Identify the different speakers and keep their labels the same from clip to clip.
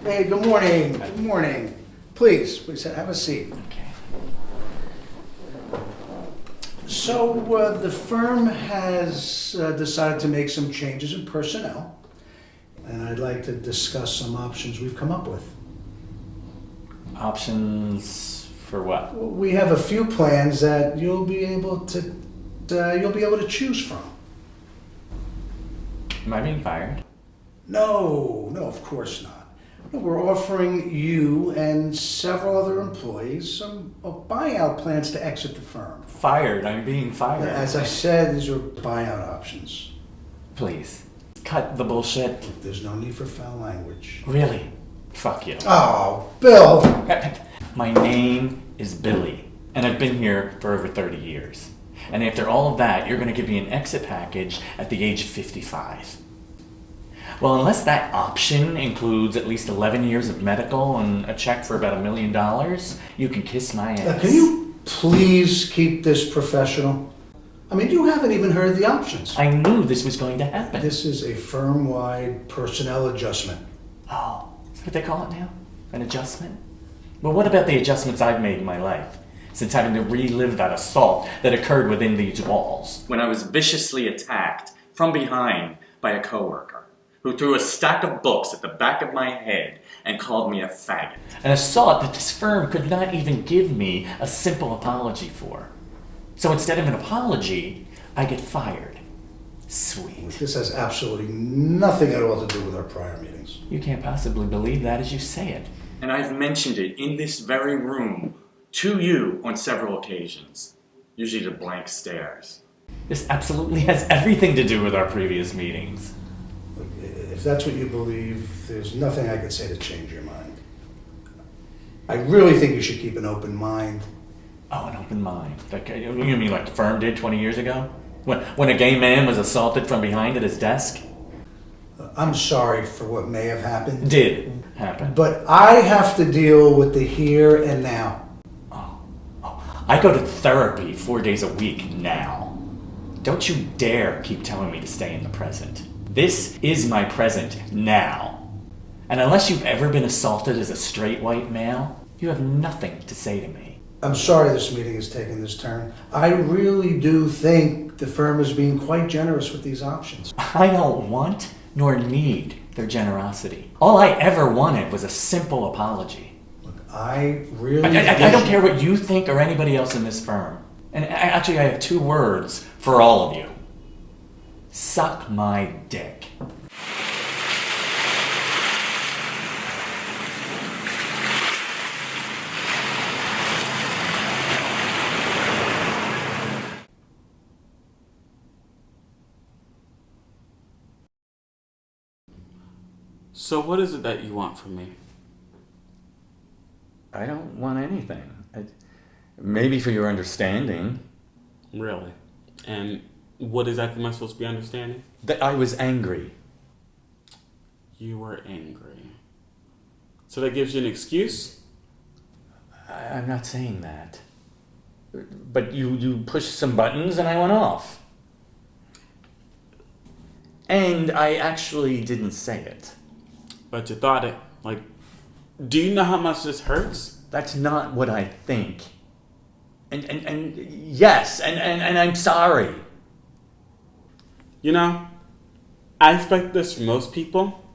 Speaker 1: Hey, good morning. Good morning. Please have a seat.
Speaker 2: Okay.
Speaker 1: So, the firm has decided to make some changes in personnel, and I'd like to discuss some options we've come up with.
Speaker 2: Options for what?
Speaker 1: We have a few plans that you'll be able to choose from.
Speaker 2: Am I being fired?
Speaker 1: No, of course not. We're offering you and several other employees some buyout plans to exit the firm.
Speaker 2: Fired? I'm being fired.
Speaker 1: As I said, these are buyout options.
Speaker 2: Please, cut the bullshit.
Speaker 1: There's no need for foul language.
Speaker 2: Really? Fuck you.
Speaker 1: Oh, Bill!
Speaker 2: My name is Billie, and I've been here for over 30 years. And after all of that, you're going to give me an exit package at the age of 55. Well, unless that option includes at least 11 years of medical and a check for about $1 million, you can kiss my ass.
Speaker 1: Can you please keep this professional? I mean, you haven't even heard the options.
Speaker 2: I knew this was going to happen.
Speaker 1: This is a firm-wide personnel adjustment.
Speaker 2: Oh, is that what they call it now? An adjustment? Well, what about the adjustments I've made in my life since having to relive that assault that occurred within these walls? When I was viciously attacked from behind by a coworker who threw a stack of books at the back of my head and called me a faggot. An assault that this firm could not even give me a simple apology for. So instead of an apology, I get fired. Sweet.
Speaker 1: This has absolutely nothing at all to do with our prior meetings.
Speaker 2: You can't possibly believe that as you say it. And I've mentioned it in this very room to you on several occasions, usually to blank stares. This absolutely has everything to do with our previous meetings.
Speaker 1: If that's what you believe, there's nothing I could say to change your mind. I really think you should keep an open mind.
Speaker 2: Oh, an open mind. Like, you mean like the firm did 20 years ago? When a gay man was assaulted from behind at his desk?
Speaker 1: I'm sorry for what may have happened.
Speaker 2: Did happen.
Speaker 1: But I have to deal with the here and now.
Speaker 2: Oh, I go to therapy 4 days a week now. Don't you dare keep telling me to stay in the present. This is my present now. And unless you've ever been assaulted as a straight white male, you have nothing to say to me. I'm
Speaker 1: sorry this meeting is taking this turn. I really do think the firm is being quite generous with these options.
Speaker 2: I don't want nor need their generosity. All I ever wanted was a simple apology.
Speaker 1: Look, I really...
Speaker 2: I don't care what you think or anybody else in this firm. And actually, I have 2 words for all of you. Suck my dick.
Speaker 3: So what is it that you want from me?
Speaker 2: I don't want anything. Maybe for your understanding.
Speaker 3: Really? And what exactly am I supposed to be understanding?
Speaker 2: That I was angry.
Speaker 3: You were angry. So that gives you an excuse?
Speaker 2: I'm not saying that. But you pushed some buttons and I went off. And I actually didn't say it.
Speaker 3: But you thought it. Like, do you know how much this hurts?
Speaker 2: That's not what I think. And yes, and I'm sorry.
Speaker 3: You know, I expect this from most people,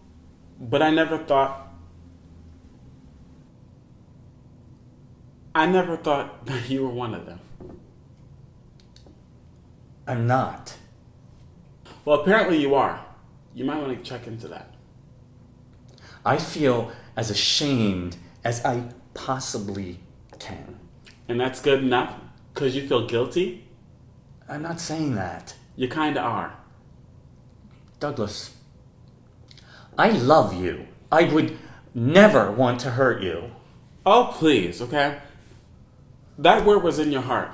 Speaker 3: but I never thought that you were one of them.
Speaker 2: I'm not.
Speaker 3: Well, apparently you are. You might want to check into that.
Speaker 2: I feel as ashamed as I possibly can.
Speaker 3: And that's good enough? Because you feel guilty?
Speaker 2: I'm not saying that.
Speaker 3: You kinda are.
Speaker 2: Douglas, I love you. I would never want to hurt you.
Speaker 3: Oh, please, okay? That word was in your heart.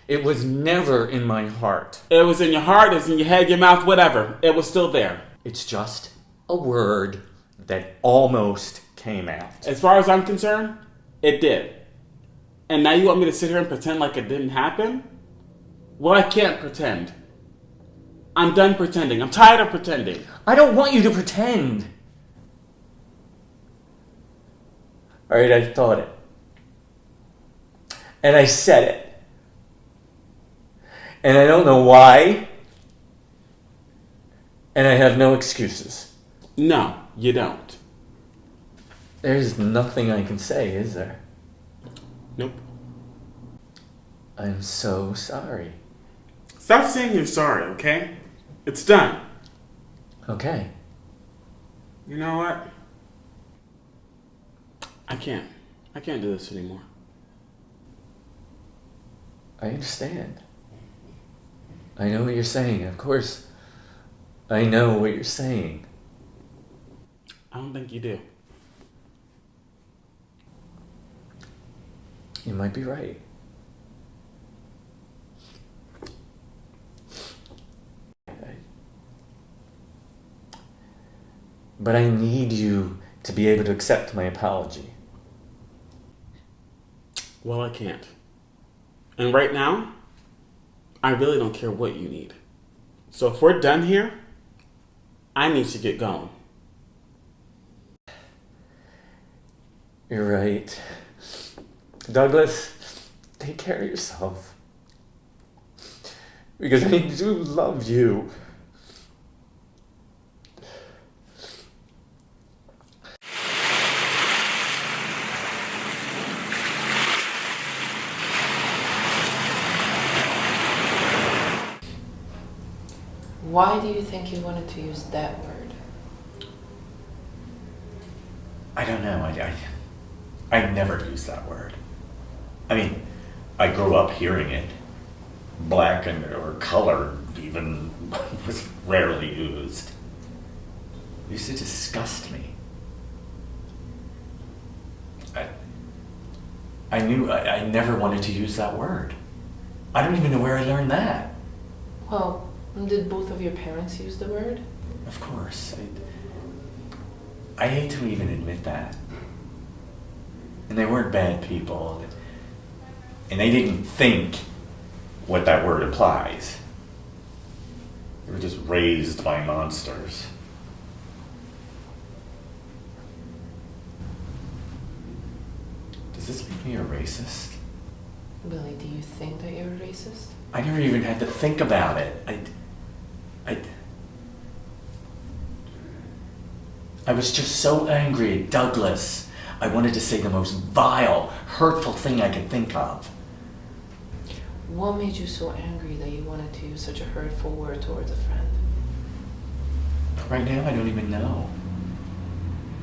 Speaker 2: It was never in my heart.
Speaker 3: It was in your heart, it was in your head, your mouth, whatever. It was still there.
Speaker 2: It's just a word that almost came out.
Speaker 3: As far as I'm concerned, it did. And now you want me to sit here and pretend like it didn't happen? Well, I can't pretend. I'm done pretending. I'm tired of pretending.
Speaker 2: I don't want you to pretend. Alright, I thought it. And I said it. And I don't know why. And I have no excuses.
Speaker 3: No, you don't.
Speaker 2: There's nothing I can say, is there?
Speaker 3: Nope.
Speaker 2: I'm so sorry.
Speaker 3: Stop saying you're sorry, okay? It's done.
Speaker 2: Okay.
Speaker 3: You know what? I can't do this anymore.
Speaker 2: I understand. I know what you're saying, of course. I know what you're saying.
Speaker 3: I don't think you do.
Speaker 2: You might be right. But I need you to be able to accept my apology.
Speaker 3: Well, I can't. And right now, I really don't care what you need. So if we're done here, I need to get going.
Speaker 2: You're right. Douglas, take care of yourself. Because I do love you.
Speaker 4: Why do you think you wanted to use that word?
Speaker 2: I don't know. I never use that word. I mean, I grew up hearing it. Black or color even was rarely used. It used to disgust me. I knew I never wanted to use that word. I don't even know where I learned that.
Speaker 4: Well, did both of your parents use the word?
Speaker 2: Of course. I hate to even admit that. And they weren't bad people. And they didn't think what that word implies. They were just raised by monsters. Does this make me a racist?
Speaker 4: Billy, do you think that you're a racist?
Speaker 2: I never even had to think about it. I was just so angry at Douglas. I wanted to say the most vile, hurtful thing I could think of.
Speaker 4: What made you so angry that you wanted to use such a hurtful word towards a friend?
Speaker 2: Right now, I don't even know.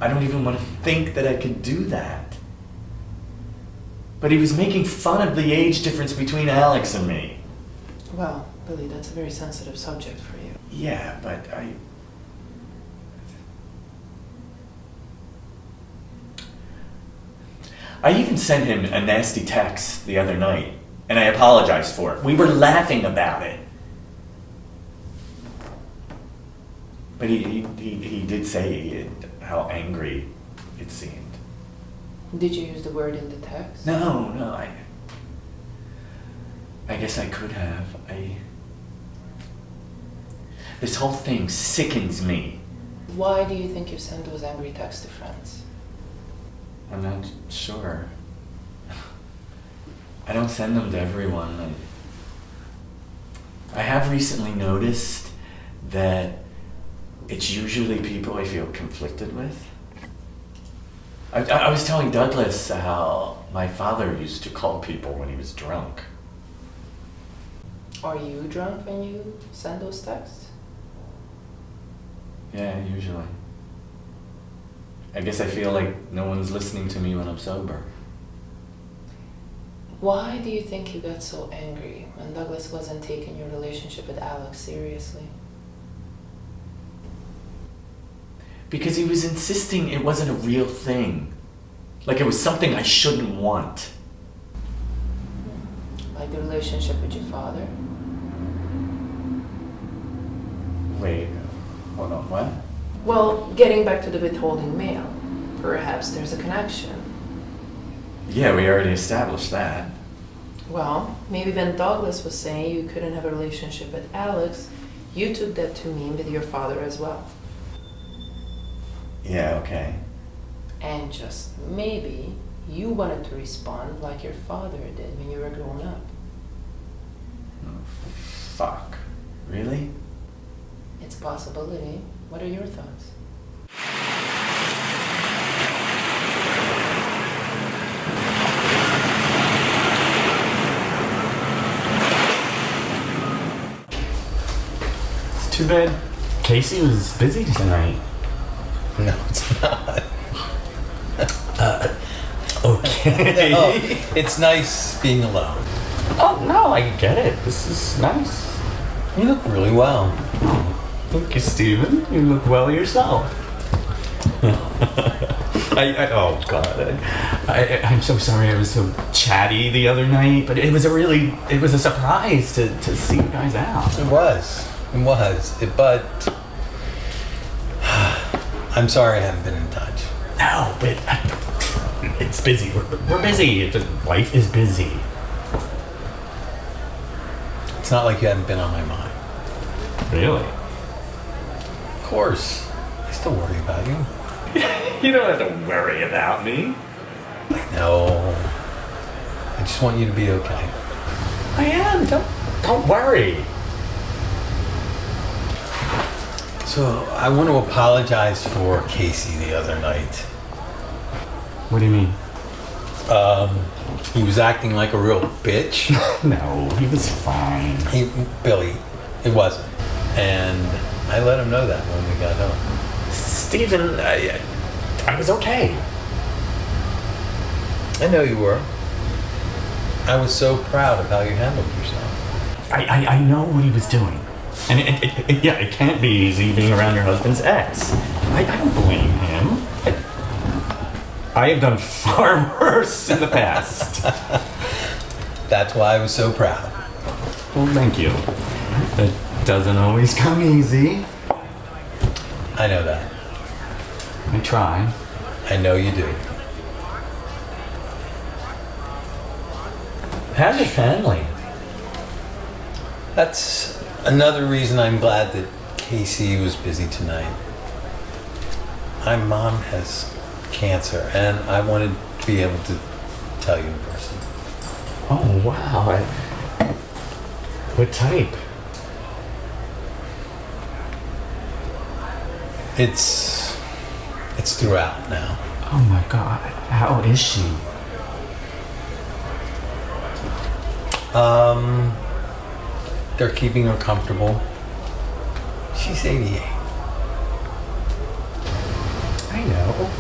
Speaker 2: I don't even want to think that I could do that. But he was making fun of the age difference between Alex and me.
Speaker 4: Well, Billy, that's a very sensitive subject for you.
Speaker 2: Yeah, but I even sent him a nasty text the other night, and I apologized for it. We were laughing about it. But he did say how angry it seemed.
Speaker 4: Did you use the word in the text?
Speaker 2: No, I guess I could have. This whole thing sickens me.
Speaker 4: Why do you think you sent those angry texts to friends?
Speaker 2: I'm not sure. I don't send them to everyone. I have recently noticed that it's usually people I feel conflicted with. I was telling Douglas how my father used to call people when he was drunk.
Speaker 4: Are you drunk when you send those texts?
Speaker 2: Yeah, usually. I guess I feel like no one's listening to me when I'm sober.
Speaker 4: Why do you think you got so angry when Douglas wasn't taking your relationship with Alex seriously?
Speaker 2: Because he was insisting it wasn't a real thing. Like it was something I shouldn't want.
Speaker 4: Like the relationship with your father?
Speaker 2: Wait, hold on, what?
Speaker 4: Well, getting back to the withholding mail, perhaps there's a connection.
Speaker 2: Yeah, we already established that.
Speaker 4: Well, maybe when Douglas was saying you couldn't have a relationship with Alex, you took that to mean with your father as well.
Speaker 2: Yeah, okay.
Speaker 4: And just maybe you wanted to respond like your father did when you were growing up.
Speaker 2: Fuck. Really?
Speaker 4: It's a possibility. What are your thoughts?
Speaker 3: It's too bad Casey was busy tonight.
Speaker 5: No, it's not.
Speaker 3: Okay.
Speaker 5: No, it's nice being alone.
Speaker 3: Oh, no, I get it. This is nice.
Speaker 5: You look really well.
Speaker 3: Thank you, Steven. You look well yourself. Oh, God. I'm so sorry I was so chatty the other night, but it was a surprise to see you guys out.
Speaker 5: It was. But I'm sorry I haven't been in touch.
Speaker 3: No, but it's busy. We're busy. Life is busy.
Speaker 5: It's not like you haven't been on my mind.
Speaker 3: Really?
Speaker 5: Of course. I still worry about you.
Speaker 3: You don't have to worry about me.
Speaker 5: No. I just want you to be okay.
Speaker 3: I am. Don't worry.
Speaker 5: So I want to apologize for Casey the other night.
Speaker 3: What do you mean?
Speaker 5: He was acting like a real bitch.
Speaker 3: No, he was fine.
Speaker 5: Billie, it wasn't. And I let him know that when we got home.
Speaker 3: Steven, I was okay.
Speaker 5: I know you were. I was so proud of how you handled yourself.
Speaker 3: I know what he was doing. And it can't be easy being around your husband's ex. I don't blame him. I have done far worse in the past.
Speaker 5: That's why I was so proud.
Speaker 3: Well, thank you. It doesn't always come easy.
Speaker 5: I know that.
Speaker 3: I try.
Speaker 5: I know you do.
Speaker 3: How's your family?
Speaker 5: That's another reason I'm glad that Casey was busy tonight. My mom has cancer, and I wanted to be able to tell you in person.
Speaker 3: Oh, wow. What type?
Speaker 5: It's throughout now.
Speaker 3: Oh my God. How is she?
Speaker 5: They're keeping her comfortable. She's 88.
Speaker 3: I know.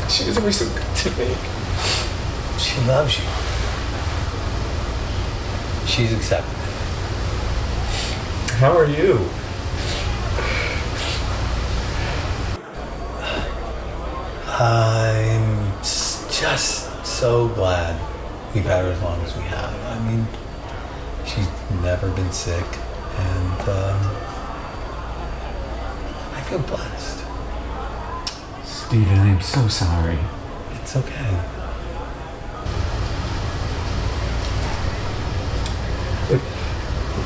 Speaker 3: She was always so good to me.
Speaker 5: She loves you. She's accepted it.
Speaker 3: How are you?
Speaker 5: I'm just so glad we've had her as long as we have. I mean, she's never been sick, and I feel blessed.
Speaker 3: Steven, I'm so sorry.
Speaker 5: It's okay.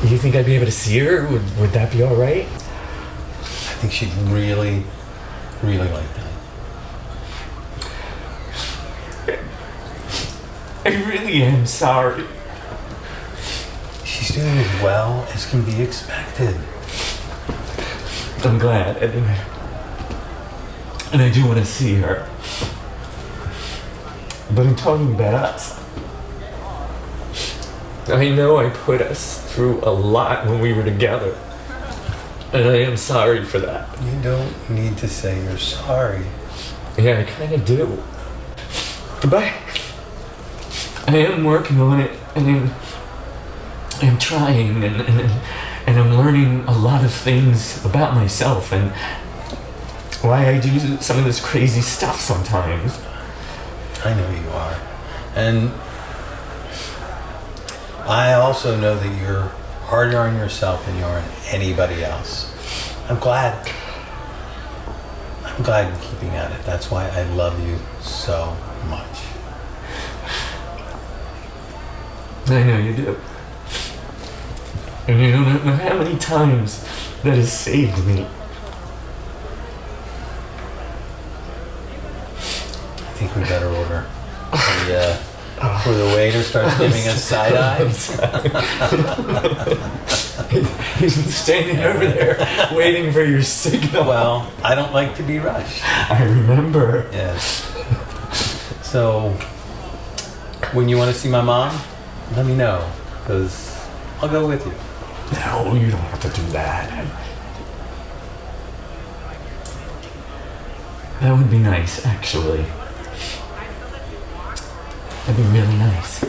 Speaker 3: You think I'd be able to see her? Would that be all right?
Speaker 5: I think she'd really, really like that.
Speaker 3: I really am sorry.
Speaker 5: She's doing as well as can be expected.
Speaker 3: I'm glad. And I do want to see her. But I'm talking about us. I know I put us through a lot when we were together. And I am sorry for that.
Speaker 5: You don't need to say you're sorry.
Speaker 3: Yeah, I kind of do. But I am working on it, and I'm trying, and I'm learning a lot of things about myself and why I do some of this crazy stuff sometimes.
Speaker 5: I know you are. And I also know that you're harder on yourself than you are on anybody else. I'm glad you're keeping at it. That's why I love you so much.
Speaker 3: I know you do. And you don't know how many times that has saved me.
Speaker 5: I think we better order. Before the waiter starts giving us side eyes.
Speaker 3: He's been standing over there waiting for your signal.
Speaker 5: Well, I don't like to be rushed.
Speaker 3: I remember.
Speaker 5: Yes. So, when you want to see my mom, let me know, because I'll go with you.
Speaker 3: No, you don't have to do that. That would be nice, actually. That'd be really nice.